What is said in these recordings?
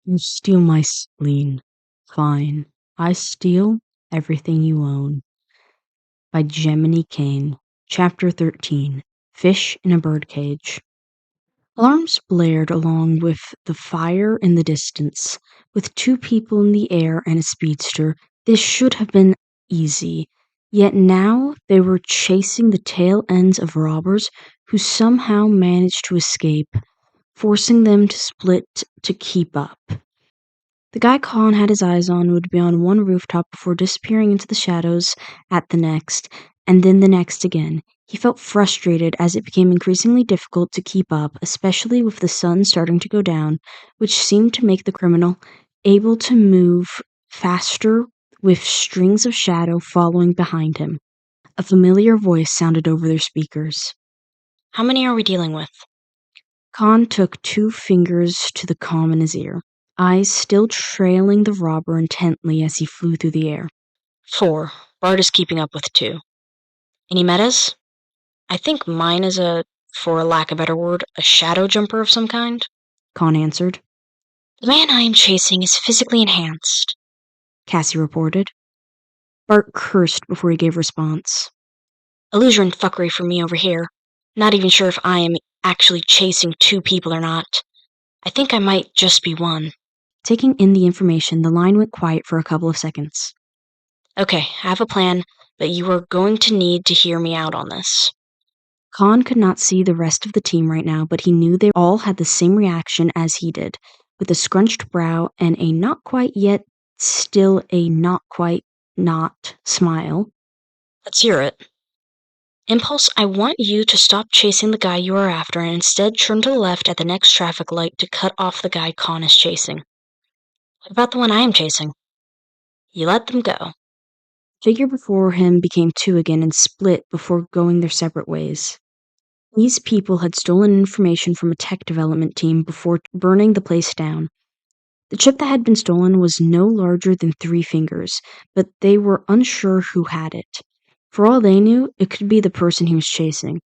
You steal my spleen. Fine. I steal everything you own. By Geminycain. Chapter 13. Fish in a Birdcage. Alarms blared along with the fire in the distance. With 2 people in the air and a speedster, this should have been easy. Yet now they were chasing the tail ends of robbers who somehow managed to escape, forcing them to split to keep up. The guy Colin had his eyes on would be on one rooftop before disappearing into the shadows at the next, and then the next again. He felt frustrated as it became increasingly difficult to keep up, especially with the sun starting to go down, which seemed to make the criminal able to move faster with strings of shadow following behind him. A familiar voice sounded over their speakers. How many are we dealing with? Khan took 2 fingers to the comm in his ear, eyes still trailing the robber intently as he flew through the air. 4. Bart is keeping up with 2. Any metas? I think mine is for lack of a better word, a shadow jumper of some kind. Khan answered. The man I am chasing is physically enhanced, Cassie reported. Bart cursed before he gave response. Illusion fuckery for me over here. Not even sure if I am actually chasing 2 people or not. I think I might just be 1. Taking in the information, the line went quiet for a couple of seconds. Okay, I have a plan, but you are going to need to hear me out on this. Khan could not see the rest of the team right now, but he knew they all had the same reaction as he did, with a scrunched brow and a not quite yet still a not quite not smile. Let's hear it. Impulse, I want you to stop chasing the guy you are after and instead turn to the left at the next traffic light to cut off the guy Khan is chasing. What about the one I am chasing? You let them go. Figure before him became 2 again and split before going their separate ways. These people had stolen information from a tech development team before burning the place down. The chip that had been stolen was no larger than 3 fingers, but they were unsure who had it. For all they knew, it could be the person he was chasing.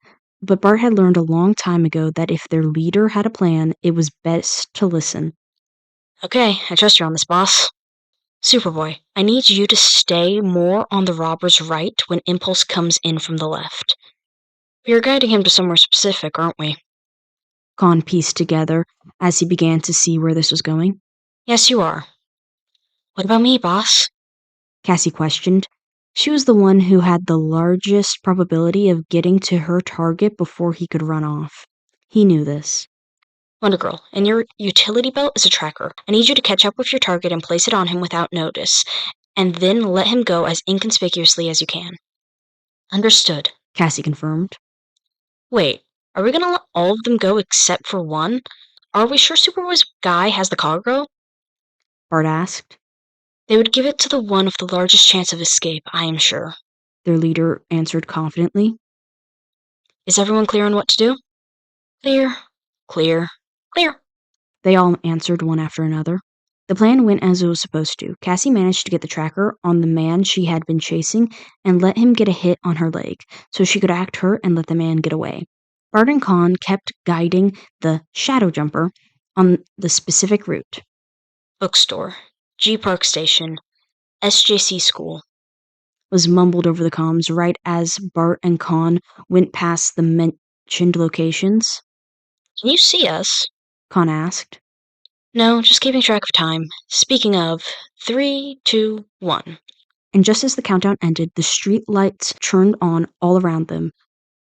But Bart had learned a long time ago that if their leader had a plan, it was best to listen. Okay, I trust you on this, boss. Superboy, I need you to stay more on the robber's right when Impulse comes in from the left. We are guiding him to somewhere specific, aren't we? Khan pieced together as he began to see where this was going. Yes, you are. What about me, boss? Cassie questioned. She was the one who had the largest probability of getting to her target before he could run off. He knew this. Wonder Girl, in your utility belt is a tracker. I need you to catch up with your target and place it on him without notice, and then let him go as inconspicuously as you can. Understood, Cassie confirmed. Wait, are we gonna let all of them go except for one? Are we sure Superboy's guy has the cargo? Bart asked. They would give it to the one with the largest chance of escape, I am sure. Their leader answered confidently. Is everyone clear on what to do? Clear, clear, clear. They all answered one after another. The plan went as it was supposed to. Cassie managed to get the tracker on the man she had been chasing and let him get a hit on her leg, so she could act hurt and let the man get away. Bart and Khan kept guiding the shadow jumper on the specific route. Bookstore, G Park Station, SJC School. Was mumbled over the comms right as Bart and Khan went past the mentioned locations. Can you see us? Khan asked. No, just keeping track of time. Speaking of, 3, 2, 1. And just as the countdown ended, the street lights turned on all around them.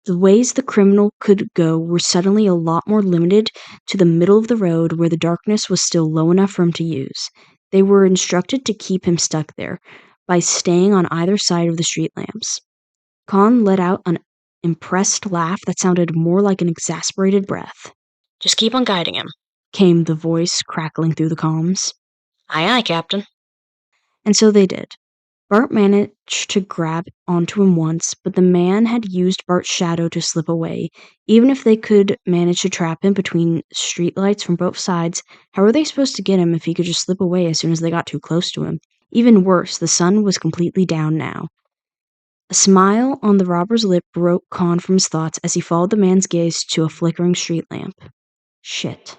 The ways the criminal could go were suddenly a lot more limited to the middle of the road where the darkness was still low enough for him to use. They were instructed to keep him stuck there by staying on either side of the street lamps. Khan let out an impressed laugh that sounded more like an exasperated breath. Just keep on guiding him, came the voice crackling through the comms. Aye, aye, Captain. And so they did. Bart managed to grab onto him once, but the man had used Bart's shadow to slip away. Even if they could manage to trap him between streetlights from both sides, how were they supposed to get him if he could just slip away as soon as they got too close to him? Even worse, the sun was completely down now. A smile on the robber's lip broke Khan from his thoughts as he followed the man's gaze to a flickering street lamp. Shit.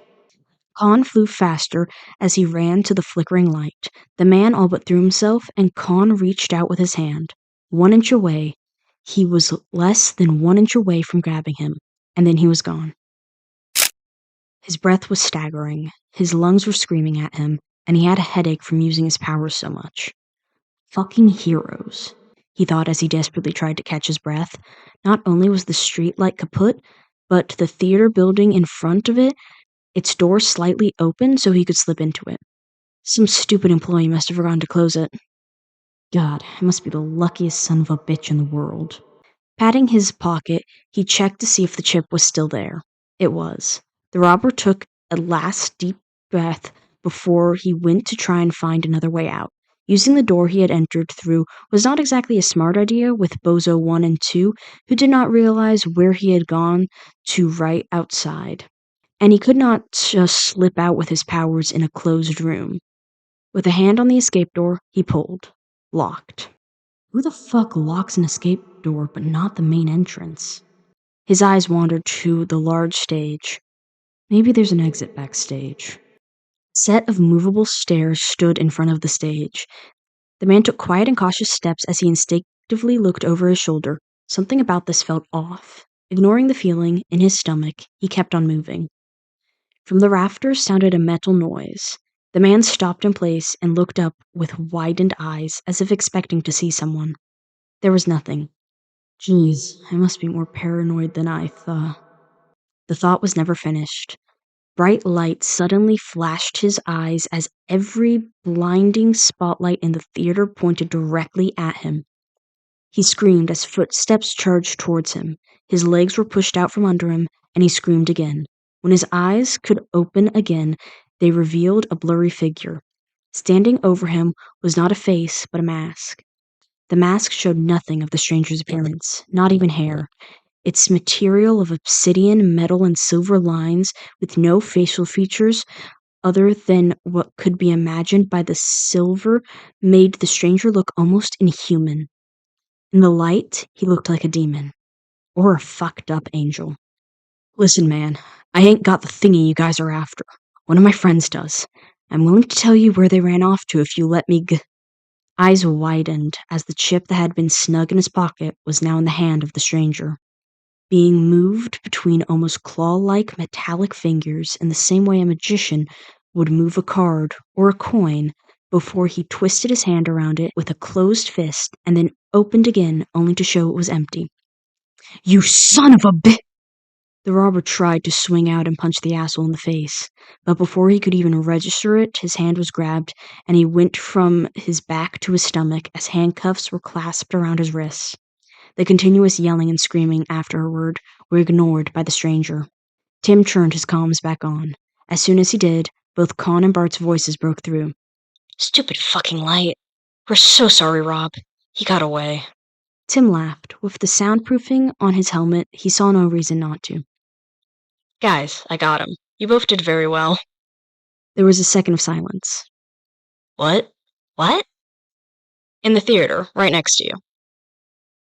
Con flew faster as he ran to the flickering light. The man all but threw himself, and Con reached out with his hand. 1 inch away. He was less than 1 inch away from grabbing him, and then he was gone. His breath was staggering, his lungs were screaming at him, and he had a headache from using his powers so much. Fucking heroes, he thought as he desperately tried to catch his breath. Not only was the street light kaput, but the theater building in front of it, its door slightly open so he could slip into it. Some stupid employee must have forgotten to close it. God, I must be the luckiest son of a bitch in the world. Patting his pocket, he checked to see if the chip was still there. It was. The robber took a last deep breath before he went to try and find another way out. Using the door he had entered through was not exactly a smart idea with Bozo 1 and 2, who did not realize where he had gone to right outside. And he could not just slip out with his powers in a closed room. With a hand on the escape door, he pulled. Locked. Who the fuck locks an escape door but not the main entrance? His eyes wandered to the large stage. Maybe there's an exit backstage. A set of movable stairs stood in front of the stage. The man took quiet and cautious steps as he instinctively looked over his shoulder. Something about this felt off. Ignoring the feeling in his stomach, he kept on moving. From the rafters sounded a metal noise. The man stopped in place and looked up with widened eyes, as if expecting to see someone. There was nothing. Jeez, I must be more paranoid than I thought. The thought was never finished. Bright light suddenly flashed his eyes as every blinding spotlight in the theater pointed directly at him. He screamed as footsteps charged towards him. His legs were pushed out from under him, and he screamed again. When his eyes could open again, they revealed a blurry figure. Standing over him was not a face, but a mask. The mask showed nothing of the stranger's appearance, not even hair. Its material of obsidian, metal, and silver lines, with no facial features other than what could be imagined by the silver, made the stranger look almost inhuman. In the light, he looked like a demon. Or a fucked up angel. Listen, man, I ain't got the thingy you guys are after. One of my friends does. I'm willing to tell you where they ran off to if you let me Eyes widened as the chip that had been snug in his pocket was now in the hand of the stranger, being moved between almost claw-like metallic fingers in the same way a magician would move a card or a coin before he twisted his hand around it with a closed fist and then opened again only to show it was empty. You son of a bitch! The robber tried to swing out and punch the asshole in the face, but before he could even register it, his hand was grabbed, and he went from his back to his stomach as handcuffs were clasped around his wrists. The continuous yelling and screaming afterward were ignored by the stranger. Tim turned his comms back on. As soon as he did, both Con and Bart's voices broke through. Stupid fucking light. We're so sorry, Rob. He got away. Tim laughed. With the soundproofing on his helmet, he saw no reason not to. Guys, I got him. You both did very well. There was a second of silence. What? What? In the theater, right next to you.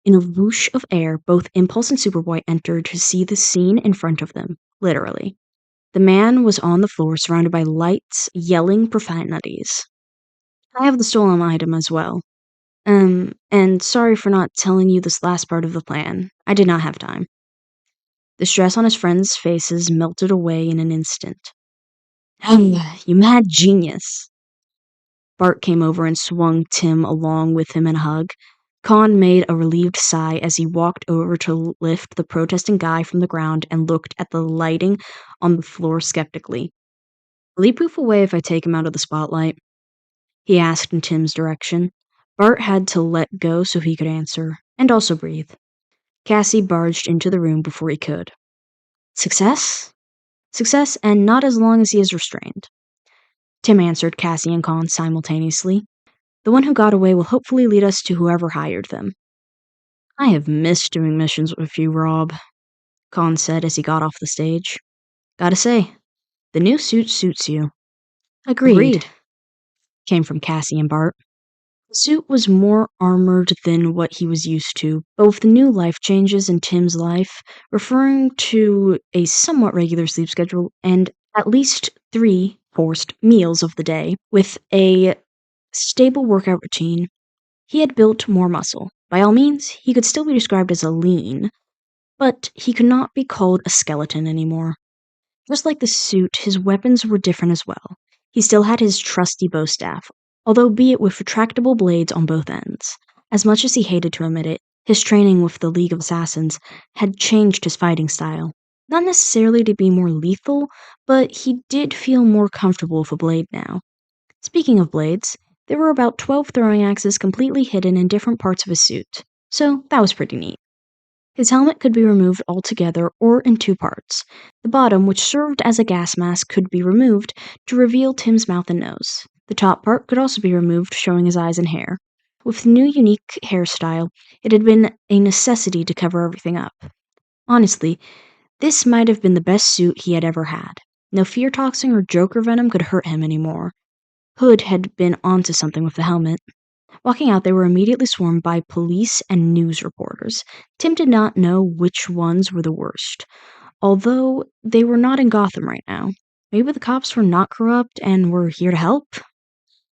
In a whoosh of air, both Impulse and Superboy entered to see the scene in front of them, literally. The man was on the floor, surrounded by lights, yelling profanities. I have the stolen item as well. And sorry for not telling you this last part of the plan. I did not have time. The stress on his friends' faces melted away in an instant. You mad genius. Bart came over and swung Tim along with him in a hug. Con made a relieved sigh as he walked over to lift the protesting guy from the ground and looked at the lighting on the floor skeptically. Will he poof away if I take him out of the spotlight? He asked in Tim's direction. Bart had to let go so he could answer, and also breathe. Cassie barged into the room before he could. Success? Success, and not as long as he is restrained. Tim answered Cassie and Con simultaneously. The one who got away will hopefully lead us to whoever hired them. I have missed doing missions with you, Rob, Con said as he got off the stage. Gotta say, the new suit suits you. Agreed, came from Cassie and Bart. The suit was more armored than what he was used to, but with the new life changes in Tim's life, referring to a somewhat regular sleep schedule and at least 3 forced meals of the day. With a stable workout routine, he had built more muscle. By all means, he could still be described as a lean, but he could not be called a skeleton anymore. Just like the suit, his weapons were different as well. He still had his trusty bow staff, although be it with retractable blades on both ends. As much as he hated to admit it, his training with the League of Assassins had changed his fighting style. Not necessarily to be more lethal, but he did feel more comfortable with a blade now. Speaking of blades, there were about 12 throwing axes completely hidden in different parts of his suit, so that was pretty neat. His helmet could be removed altogether or in 2 parts. The bottom, which served as a gas mask, could be removed to reveal Tim's mouth and nose. The top part could also be removed, showing his eyes and hair. With the new unique hairstyle, it had been a necessity to cover everything up. Honestly, this might have been the best suit he had ever had. No fear toxin or Joker venom could hurt him anymore. Hood had been onto something with the helmet. Walking out, they were immediately swarmed by police and news reporters. Tim did not know which ones were the worst, although they were not in Gotham right now. Maybe the cops were not corrupt and were here to help?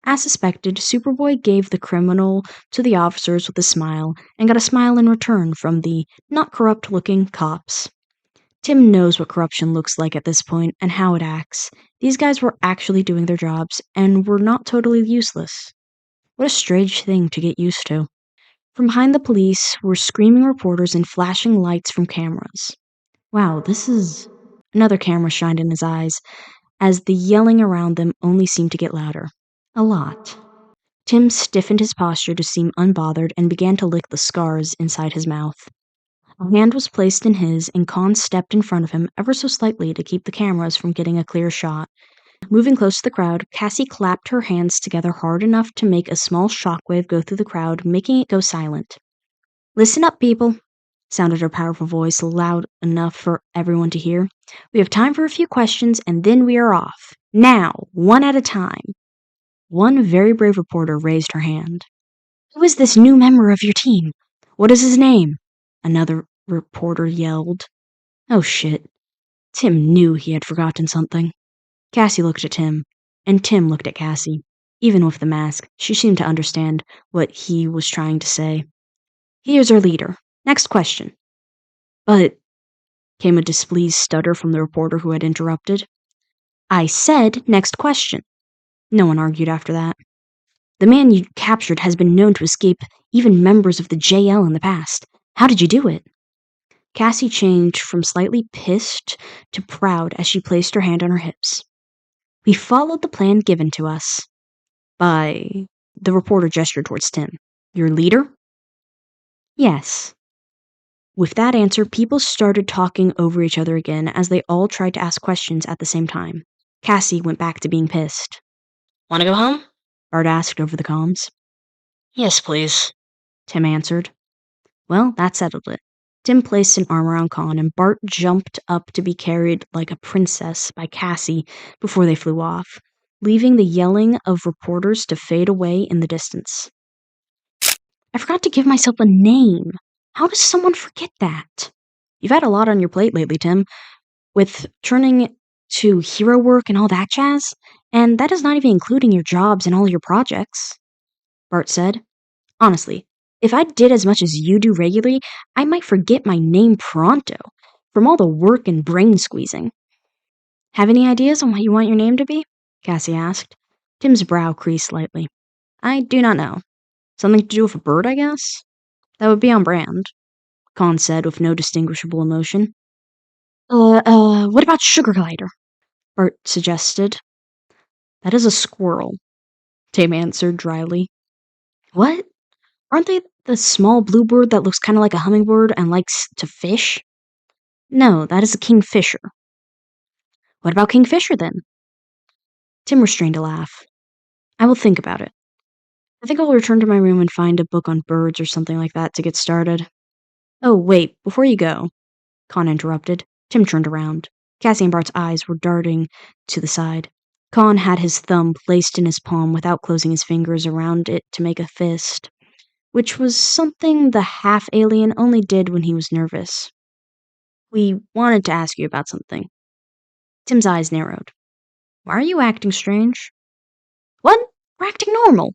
As suspected, Superboy gave the criminal to the officers with a smile, and got a smile in return from the not corrupt-looking cops. Tim knows what corruption looks like at this point and how it acts. These guys were actually doing their jobs, and were not totally useless. What a strange thing to get used to. From behind the police were screaming reporters and flashing lights from cameras. Wow, this is... Another camera shined in his eyes, as the yelling around them only seemed to get louder. A lot. Tim stiffened his posture to seem unbothered and began to lick the scars inside his mouth. A hand was placed in his, and Khan stepped in front of him ever so slightly to keep the cameras from getting a clear shot. Moving close to the crowd, Cassie clapped her hands together hard enough to make a small shockwave go through the crowd, making it go silent. "Listen up, people," sounded her powerful voice, loud enough for everyone to hear. "We have time for a few questions, and then we are off. Now, one at a time." One very brave reporter raised her hand. "Who is this new member of your team? What is his name?" Another reporter yelled. Oh shit. Tim knew he had forgotten something. Cassie looked at Tim, and Tim looked at Cassie. Even with the mask, she seemed to understand what he was trying to say. "He is our leader. Next question." "But," came a displeased stutter from the reporter who had interrupted. "I said next question." No one argued after that. "The man you captured has been known to escape even members of the JL in the past. How did you do it?" Cassie changed from slightly pissed to proud as she placed her hand on her hips. "We followed the plan given to us." "By..." The reporter gestured towards Tim. "Your leader?" "Yes." With that answer, people started talking over each other again as they all tried to ask questions at the same time. Cassie went back to being pissed. "Want to go home?" Bart asked over the comms. "Yes, please," Tim answered. Well, that settled it. Tim placed an arm around Khan, and Bart jumped up to be carried like a princess by Cassie before they flew off, leaving the yelling of reporters to fade away in the distance. I forgot to give myself a name. How does someone forget that? You've had a lot on your plate lately, Tim, with turning to hero work and all that jazz, and that is not even including your jobs and all your projects, Bart said. Honestly, if I did as much as you do regularly, I might forget my name pronto, from all the work and brain squeezing. Have any ideas on what you want your name to be? Cassie asked. Tim's brow creased slightly. I do not know. Something to do with a bird, I guess? That would be on brand, Khan said with no distinguishable emotion. What about Sugar Glider? Bart suggested. That is a squirrel, Tim answered dryly. What? Aren't they the small blue bird that looks kind of like a hummingbird and likes to fish? No, that is a kingfisher. What about Kingfisher, then? Tim restrained a laugh. I will think about it. I think I'll return to my room and find a book on birds or something like that to get started. Oh, wait, before you go, Khan interrupted. Tim turned around. Cassie and Bart's eyes were darting to the side. Khan had his thumb placed in his palm without closing his fingers around it to make a fist, which was something the half-alien only did when he was nervous. We wanted to ask you about something. Tim's eyes narrowed. Why are you acting strange? What? We're acting normal,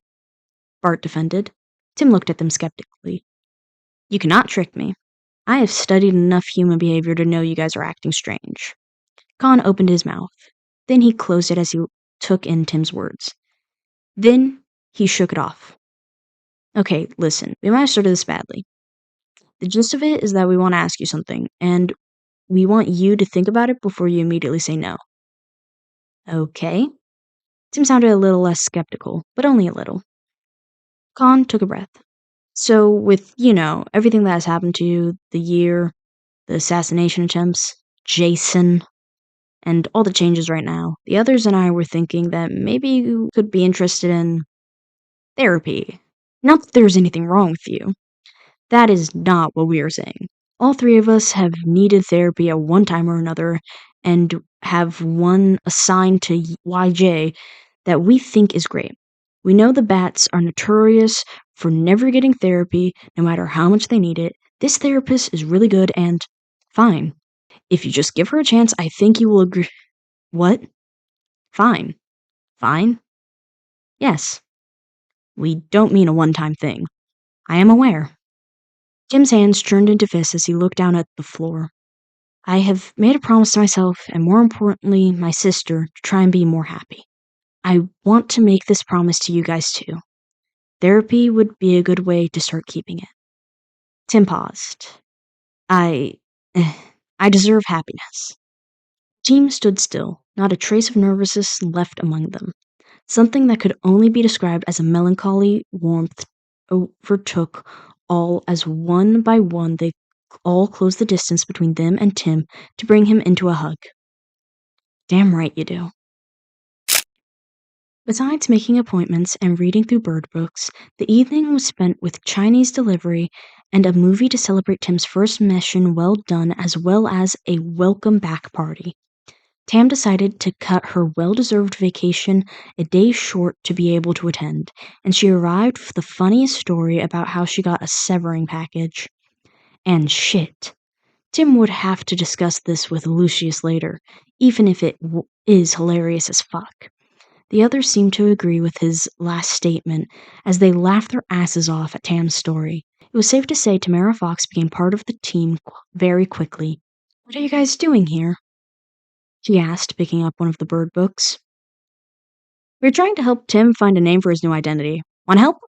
Bart defended. Tim looked at them skeptically. You cannot trick me. I have studied enough human behavior to know you guys are acting strange. Con opened his mouth. Then he closed it as he took in Tim's words. Then he shook it off. Okay, listen, we might have started this badly. The gist of it is that we want to ask you something, and we want you to think about it before you immediately say no. Okay. Tim sounded a little less skeptical, but only a little. Con took a breath. So, with, everything that has happened to you, the year, the assassination attempts, Jason, and all the changes right now, the others and I were thinking that maybe you could be interested in therapy. Not that there's anything wrong with you. That is not what we are saying. All three of us have needed therapy at one time or another, and have one assigned to YJ that we think is great. We know the Bats are notorious for never getting therapy, no matter how much they need it. This therapist is really good and fine. If you just give her a chance, I think you will agree. What? Fine. Fine? Yes. We don't mean a one-time thing. I am aware. Tim's hands turned into fists as he looked down at the floor. I have made a promise to myself, and more importantly, my sister, to try and be more happy. I want to make this promise to you guys too. Therapy would be a good way to start keeping it. Tim paused. I deserve happiness. The team stood still, not a trace of nervousness left among them. Something that could only be described as a melancholy warmth overtook all as one by one they all closed the distance between them and Tim to bring him into a hug. Damn right you do. Besides making appointments and reading through bird books, the evening was spent with Chinese delivery and a movie to celebrate Tim's first mission well done, as well as a welcome back party. Tam decided to cut her well-deserved vacation a day short to be able to attend, and she arrived with the funniest story about how she got a severing package. And shit. Tim would have to discuss this with Lucius later, even if it is hilarious as fuck. The others seemed to agree with his last statement as they laughed their asses off at Tam's story. It was safe to say Tamara Fox became part of the team very quickly. What are you guys doing here? She asked, picking up one of the bird books. We're trying to help Tim find a name for his new identity. Want help?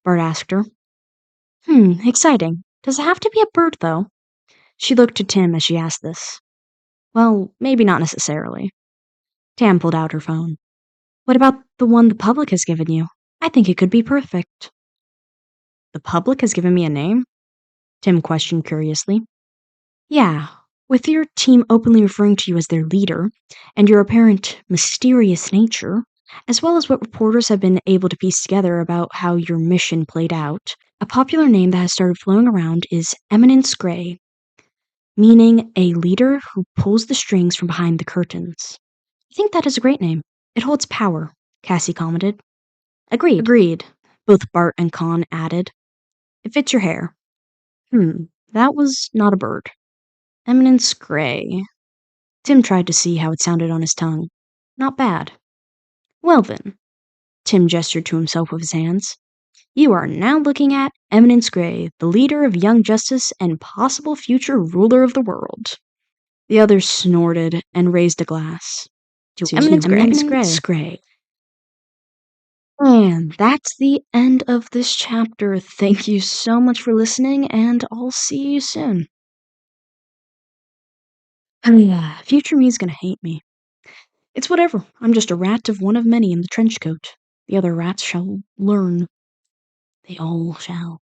Bart asked her. Exciting. Does it have to be a bird, though? She looked to Tim as she asked this. Well, maybe not necessarily. Tam pulled out her phone. What about the one the public has given you? I think it could be perfect. The public has given me a name? Tim questioned curiously. Yeah, with your team openly referring to you as their leader, and your apparent mysterious nature, as well as what reporters have been able to piece together about how your mission played out, a popular name that has started flowing around is Eminence Gray, meaning a leader who pulls the strings from behind the curtains. I think that is a great name. It holds power, Cassie commented. Agreed, both Bart and Con added. It fits your hair. That was not a bird. Eminence Gray. Tim tried to see how it sounded on his tongue. Not bad. Well then, Tim gestured to himself with his hands. You are now looking at Eminence Gray, the leader of Young Justice and possible future ruler of the world. The others snorted and raised a glass. To Eminence Gray. And that's the end of this chapter. Thank you so much for listening, and I'll see you soon. Future me is gonna hate me. It's whatever. I'm just a rat of one of many in the trench coat. The other rats shall learn. They all shall.